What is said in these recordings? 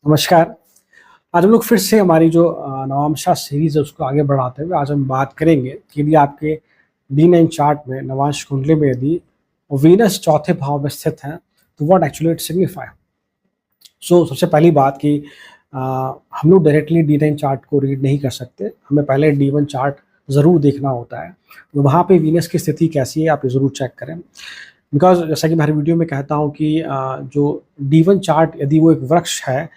नमस्कार। आज हम लोग फिर से हमारी जो नवांशा सीरीज़ है उसको आगे बढ़ाते हुए आज हम बात करेंगे कि यदि आपके D9 चार्ट में नवांश कुंडली में यदि वीनस चौथे भाव में स्थित है तो व्हाट एक्चुअली इट सिग्निफाई। सबसे पहली बात कि अ, हम लोग डायरेक्टली D9 चार्ट को रीड नहीं कर सकते, हमें पहले D1 चार्ट ज़रूर देखना होता है। तो वहाँ पे वीनस की स्थिति कैसी है आप ये ज़रूर चेक करें। बिकॉज़ जैसा कि मैं हर वीडियो में कहता हूँ कि जो D1 चार्ट यदि वो एक वृक्ष है,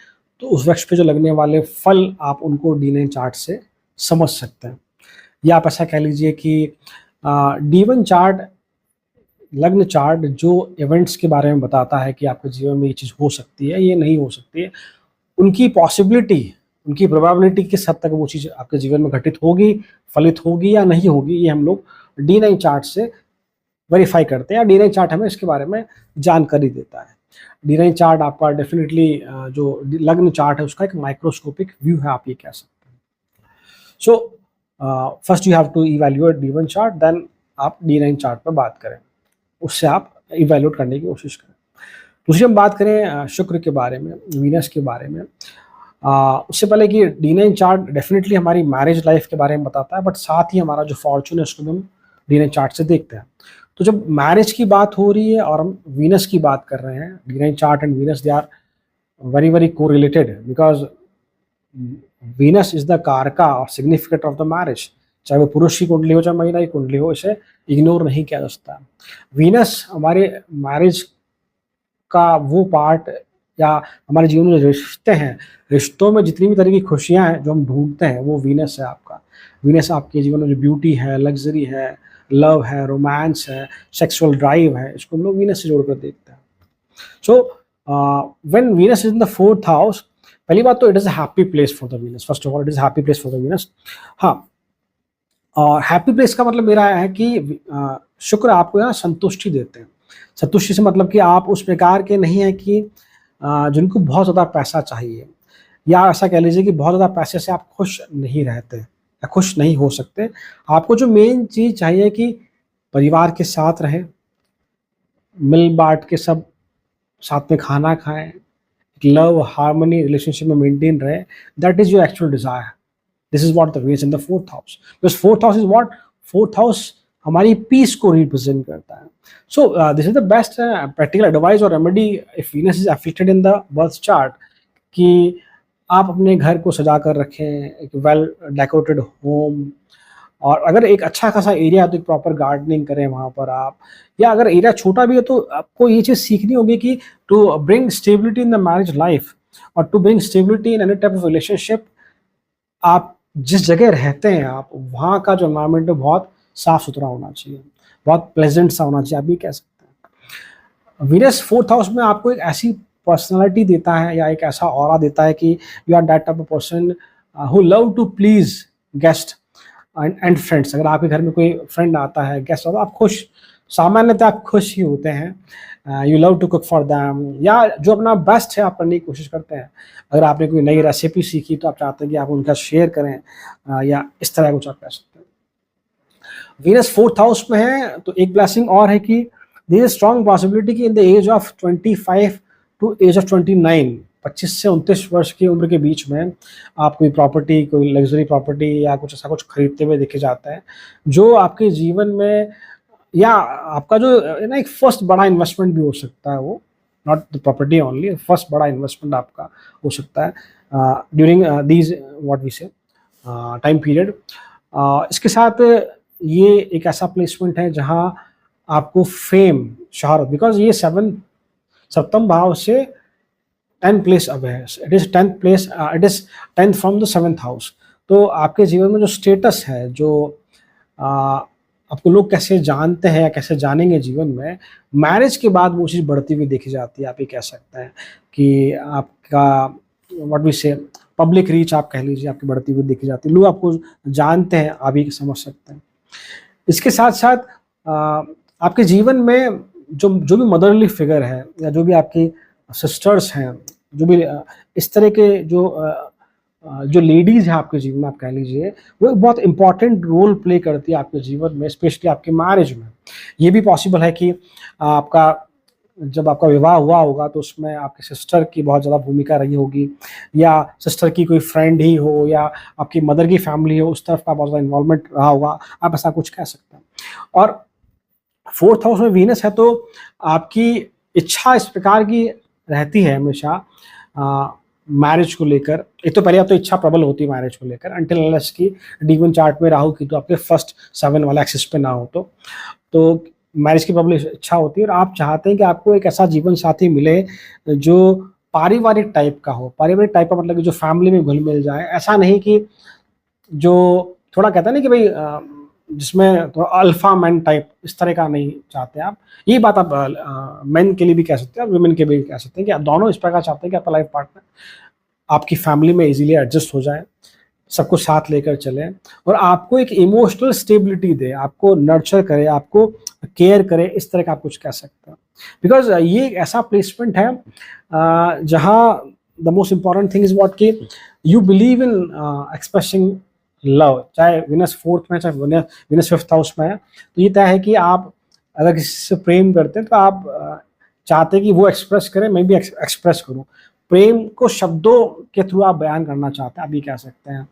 तो उस वृक्ष पे जो लगने वाले फल आप उनको D9 चार्ट से समझ सकते हैं। या आप ऐसा कह लीजिए कि D1 चार्ट, लग्न चार्ट जो इवेंट्स के बारे में बताता है कि आपके जीवन में ये चीज़ हो सकती है, ये नहीं हो सकती है, उनकी पॉसिबिलिटी, उनकी प्रोबेबिलिटी किस हद तक वो चीज़ आपके जीवन में घटित होगी, फलित होगी या नहीं होगी, ये हम लोग D9 चार्ट से वेरीफाई करते हैं। D9 चार्ट हमें इसके बारे में जानकारी देता है। D9 चार्ट आपका डेफिनेटली जो लग्न चार्ट है उसका एक माइक्रोस्कोपिक व्यू है, आप ये कह सकते हैं। So first you have to evaluate D1 chart, then आप D9 चार्ट पर बात करें, उससे आप इवैल्यूएट करने की कोशिश करें। दूसरी हम बात करें शुक्र के बारे में, वीनस के बारे में। उससे पहले कि D9 चार्ट डेफिनेटली हमारी मैरिज लाइफ के बारे में बताता है, बट साथ ही हमारा जो फॉर्चून है उसको भी हम D9 चार्ट से देखते हैं। तो जब मैरिज की बात हो रही है और हम वीनस की बात कर रहे हैं, D9 chart and Venus they are very very correlated, because Venus is the karaka और सिग्निफिकेंट ऑफ द मैरिज। चाहे वो पुरुष की कुंडली हो चाहे महिला की कुंडली हो, इसे इग्नोर नहीं किया जा सकता। वीनस हमारे मैरिज का वो पार्ट, या हमारे जीवन में जो रिश्ते हैं, रिश्तों में जितनी भी तरह की खुशियां हैं जो हम ढूंढते हैं वो वीनस है आपका। वीनस आपके जीवन में जो ब्यूटी है, लग्जरी है, लव है, रोमांस है, सेक्सुअल ड्राइव है, इसको हम लोग वीनस से जोड़कर देखते हैं। So when Venus is in the fourth house, पहली बात तो it is a happy place for the Venus. First of all it is happy place for the Venus. हाँ, और हैप्पी प्लेस का मतलब मेरा है कि शुक्र आपको यहाँ संतुष्टि देते हैं। संतुष्टि से मतलब कि आप उस प्रकार के नहीं हैं कि जिनको बहुत ज़्यादा पैसा चाहिए, या ऐसा कह लीजिए कि बहुत ज़्यादा पैसे से आप खुश नहीं रहते या खुश नहीं हो सकते। आपको जो मेन चीज़ चाहिए कि परिवार के साथ रहें, मिल बांट के सब साथ में खाना खाएं, लव हार्मनी रिलेशनशिप में मेंटेन रहे। That is your actual desire. This is what the Venus in the fourth house, because fourth house is what, fourth house हमारी पीस को रिप्रेजेंट करता है। So this is the best practical advice और remedy if Venus is affected in the birth chart, कि आप अपने घर को सजा कर रखें, एक वेल डेकोरेटेड होम, और अगर एक अच्छा खासा एरिया है तो एक प्रॉपर गार्डनिंग करें वहाँ पर आप। या अगर एरिया छोटा भी है तो आपको ये चीज़ सीखनी होगी कि to bring stability in the marriage life और to bring stability in any type of relationship, आप जिस जगह रहते हैं आप वहाँ का जो एनवायरनमेंट है बहुत साफ सुथरा होना चाहिए, बहुत प्लेजेंट सा होना चाहिए, आप ये कह सकते हैं। वीनस फोर्थ हाउस में आपको एक ऐसी पर्सनालिटी देता है या एक ऐसा ऑरा देता है कि you are that type of person who love to please guest and friends. अगर आपके घर में कोई फ्रेंड आता है, गेस्ट आता है, आप खुश, सामान्यतः आप खुश ही होते हैं। You love to cook for them, या जो अपना बेस्ट है आप करने की कोशिश करते हैं। अगर आपने कोई नई रेसिपी सीखी तो आप चाहते हैं कि आप उनका शेयर करें, या इस तरह कुछ आप कह सकते हैं। वीनस फोर्थ हाउस में है तो एक ब्लेसिंग और है कि देयर इज स्ट्रॉन्ग पॉसिबिलिटी कि in the age of 25 to age of 29, 25 से 29 वर्ष की उम्र के बीच में आप कोई प्रॉपर्टी, कोई लग्जरी प्रॉपर्टी या कुछ ऐसा कुछ खरीदते हुए देखे जाते हैं, जो आपके जीवन में, या आपका जो है ना, एक फर्स्ट बड़ा इन्वेस्टमेंट भी हो सकता है वो, not the property only, first बड़ा इन्वेस्टमेंट आपका हो सकता है ड्यूरिंग दीज व्हाट वी से टाइम पीरियड। इसके साथ ये एक ऐसा प्लेसमेंट है जहाँ आपको फेम, शहरत, बिकॉज ये सप्तम भाव से 10th प्लेस अब है, it is 10th place, it is 10th from the 7th house. तो आपके जीवन में जो स्टेटस है, जो आपको लोग कैसे जानते हैं या कैसे जानेंगे जीवन में, मैरिज के बाद वो चीज़ बढ़ती हुई देखी जाती है। आप ये कह सकते हैं कि आपका व्हाट वी से पब्लिक रीच आप कह लीजिए आपकी बढ़ती हुई देखी जाती है, लोग आपको जानते हैं, आप ये समझ सकते हैं। इसके साथ साथ आपके जीवन में जो जो भी मदरली फिगर है, या जो भी आपकी सिस्टर्स हैं, जो भी इस तरह के जो लेडीज हैं आपके जीवन में, आप कह लीजिए, वो एक बहुत इंपॉर्टेंट रोल प्ले करती है आपके जीवन में, स्पेशली आपके मैरिज में। ये भी पॉसिबल है कि आपका जब आपका विवाह हुआ होगा तो उसमें आपके सिस्टर की बहुत ज़्यादा भूमिका रही होगी, या सिस्टर की कोई फ्रेंड ही हो, या आपकी मदर की फैमिली हो, उस तरफ का बहुत ज़्यादा इन्वॉल्वमेंट रहा होगा, आप ऐसा कुछ कह सकते हैं। और 4th हाउस में वीनस है तो आपकी इच्छा इस प्रकार की रहती है हमेशा मैरिज को लेकर। एक तो पहले आप तो इच्छा प्रबल होती है मैरिज को लेकर, अंटिल अनलेस की D1 चार्ट में राहु की तो आपके फर्स्ट 7 वाला एक्सिस पे ना हो तो मैरिज की प्रबल इच्छा होती है, और आप चाहते हैं कि आपको एक ऐसा जीवन साथी मिले जो पारिवारिक टाइप का हो। पारिवारिक टाइप का मतलब कि जो फैमिली में घुल मिल जाए, ऐसा नहीं कि जो थोड़ा कहता है ना कि भाई जिसमें तो अल्फा मैन टाइप, इस तरह का नहीं चाहते आप। ये बात आप मेन के लिए भी कह सकते हैं और वुमेन के लिए भी कह सकते हैं कि आप दोनों इस प्रकार चाहते हैं कि आपका लाइफ पार्टनर आपकी फैमिली में इजीली एडजस्ट हो जाए, सब कुछ साथ लेकर चले, और आपको एक इमोशनल स्टेबिलिटी दे, आपको नर्चर करे, आपको केयर करे, इस तरह का आप कुछ कह सकते हैं। बिकॉज ये एक ऐसा प्लेसमेंट है जहाँ the most important thing is what कि you believe in expressing love. चाहे विनस 4th में, चाहे विनस 5th हाउस में है, तो ये तय है कि आप अगर किसी से प्रेम करते हैं तो आप चाहते हैं कि वो एक्सप्रेस करें, मैं भी एक्सप्रेस करूं। प्रेम को शब्दों के थ्रू आप बयान करना चाहते हैं, आप ये कह सकते हैं।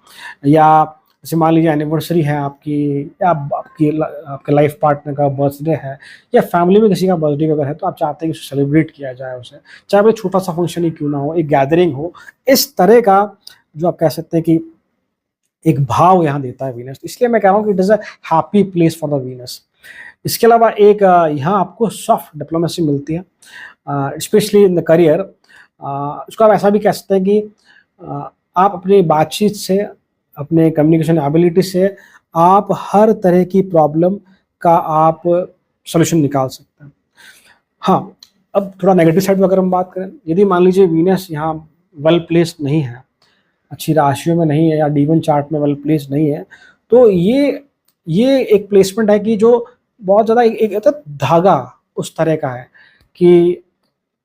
या जैसे मान लीजिए एनिवर्सरी है आपकी, या आपके लाइफ पार्टनर का बर्थडे है, या फैमिली में किसी का बर्थडे अगर है, तो आप चाहते हैं कि उसे सेलिब्रेट किया जाए उसे, चाहे वो छोटा सा फंक्शन ही क्यों ना हो, एक गैदरिंग हो, इस तरह का जो आप कह सकते हैं कि एक भाव यहाँ देता है वीनस। इसलिए मैं कह रहा हूँ कि it is a happy place for the Venus. इसके अलावा एक यहाँ आपको सॉफ्ट डिप्लोमेसी मिलती है, स्पेशली इन द करियर। उसको आप ऐसा भी कह सकते हैं कि आप अपनी बातचीत से, अपने कम्युनिकेशन एबिलिटी से आप हर तरह की प्रॉब्लम का आप सोल्यूशन निकाल सकते हैं। हाँ, अब थोड़ा नेगेटिव साइड में अगर हम बात करें, यदि मान लीजिए वीनस यहाँ वेल प्लेस्ड नहीं है, अच्छी राशियों में नहीं है, या D1 चार्ट में वेल प्लेस्ड नहीं है, तो ये एक प्लेसमेंट है कि जो बहुत ज़्यादा एक धागा उस तरह का है कि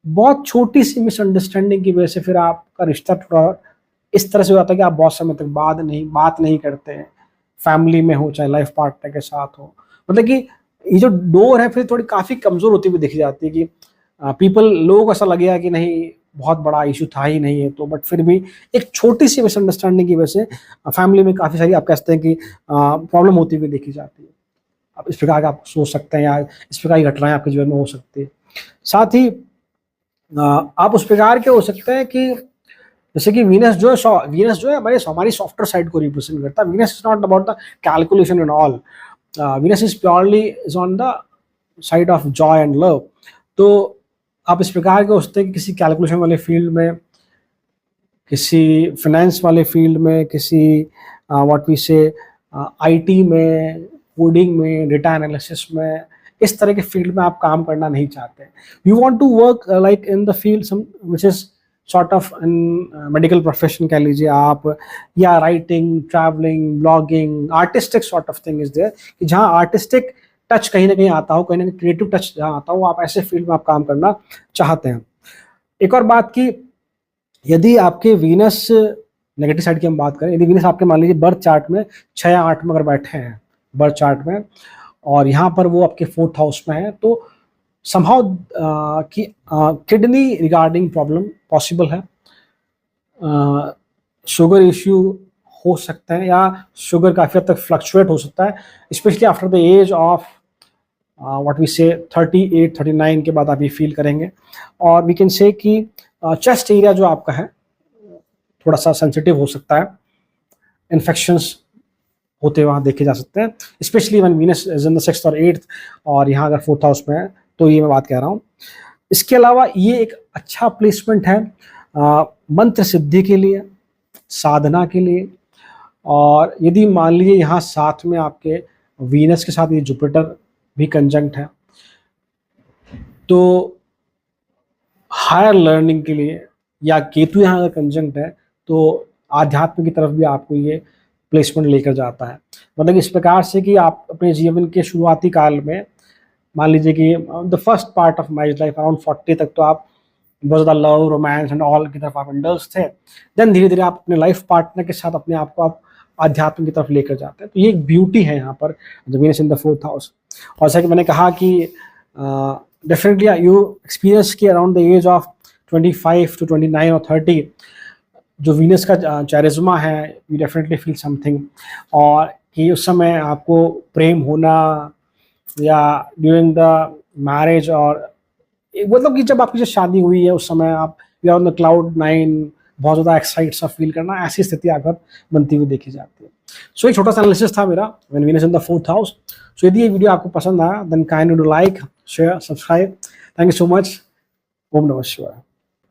बहुत छोटी सी मिसअंडरस्टैंडिंग की वजह से फिर आपका रिश्ता थोड़ा इस तरह से हो जाता है कि आप बहुत समय तक बात नहीं करते हैं, फैमिली में हो चाहे लाइफ पार्टनर के साथ हो। मतलब कि ये जो डोर है फिर थोड़ी काफ़ी कमज़ोर होती हुई दिखी जाती है कि लोगों को ऐसा लगेगा कि नहीं बहुत बड़ा इशू था ही नहीं है, तो बट फिर भी एक छोटी सी मिसअंडरस्टैंडिंग की वजह से फैमिली में काफ़ी सारी आप कह सकते हैं कि प्रॉब्लम होती हुई देखी जाती है। आप इस प्रकार का आप सोच सकते हैं, या इस प्रकार की घटनाएं आपके जीवन में हो सकती है। साथ ही आप उस प्रकार के हो सकते हैं कि जैसे कि वीनस जो है हमारी सॉफ्टवेयर साइड को रिप्रेजेंट करता है। Venus is not about the calculation and all, Venus is purely is on the side of Joy and love. तो आप इस प्रकार के हो सकते हैं कि किसी कैलकुलेशन वाले फील्ड में, किसी फाइनेंस वाले फील्ड में, किसी व्हाट वी से IT में, कोडिंग में, डेटा एनालिसिस में, इस तरह के फील्ड में आप काम करना नहीं चाहते। You want to work like in the field which is sort of in medical profession कह लीजिए आप, या writing, travelling, blogging, artistic sort of thing is there, कि जहाँ आर्टिस्टिक टच कहीं ना कहीं आता हो, कहीं ना कहीं क्रिएटिव टच जहाँ आता हो, आप ऐसे फील्ड में आप काम करना चाहते हैं। एक और बात की, यदि आपके वीनस नेगेटिव साइड की हम बात करें, यदि वीनस आपके मान लीजिए बर्थ चार्ट में 6 या 8 में अगर बैठे हैं बर्थ चार्ट में, और यहाँ पर वो आपके 4th हाउस में है, तो समहाउ कि किडनी रिगार्डिंग प्रॉब्लम पॉसिबल है, शुगर इश्यू हो सकते हैं, या शुगर काफ़ी हद तक फ्लक्चुएट हो सकता है, specially after the age of what we say 38-39 के बाद आप ये फील करेंगे। और वी कैन से कि चेस्ट एरिया जो आपका है थोड़ा सा सेंसिटिव हो सकता है, इन्फेक्शंस होते वहाँ देखे जा सकते हैं, specially one Venus is in the 6th और 8th, और यहाँ अगर 4th हाउस में है, तो ये मैं बात कह रहा हूँ। इसके अलावा ये एक अच्छा प्लेसमेंट है मंत्र सिद्धि के लिए, साधना के लिए। और यदि मान लीजिए यहाँ साथ में आपके वीनस के साथ ये जुपिटर भी कंजंक्ट है, तो हायर लर्निंग के लिए, या केतु यहाँ अगर कंजंक्ट है, तो आध्यात्म की तरफ भी आपको ये प्लेसमेंट लेकर जाता है। मतलब इस प्रकार से कि आप अपने जीवन के शुरुआती काल में, मान लीजिए कि the first part of marriage life around 40 तक तो आप बहुत ज़्यादा लव, रोमांस एंड ऑल की तरफ आप इंडल्ज थे। देन धीरे धीरे आप अपने लाइफ पार्टनर के साथ अपने आप को आप आध्यात्म की तरफ लेकर जाते हैं। तो ये एक ब्यूटी है यहाँ पर the Venus in the 4th house. और जैसा कि मैंने कहा कि डेफिनेटली यू एक्सपीरियंस कि around the age of 25 to 29 और 30 जो वीनस का चारिज्मा है, यू डेफिनेटली फील समथिंग, और कि उस समय आपको प्रेम होना या ड्यूरिंग द मैरिज, और मतलब कि जब आपकी जो शादी हुई है उस समय आप you are on the cloud 9, बहुत ज़्यादा एक्साइट सा फील करना, ऐसी स्थिति अगर बनती हुई देखी जाती है। सो एक छोटा सा एनालिसिस था मेरा when Venus in the 4th house. So यदि ये वीडियो आपको पसंद आया then kindly do like, share, subscribe. Thank you so much. ओम नमः शिवाय।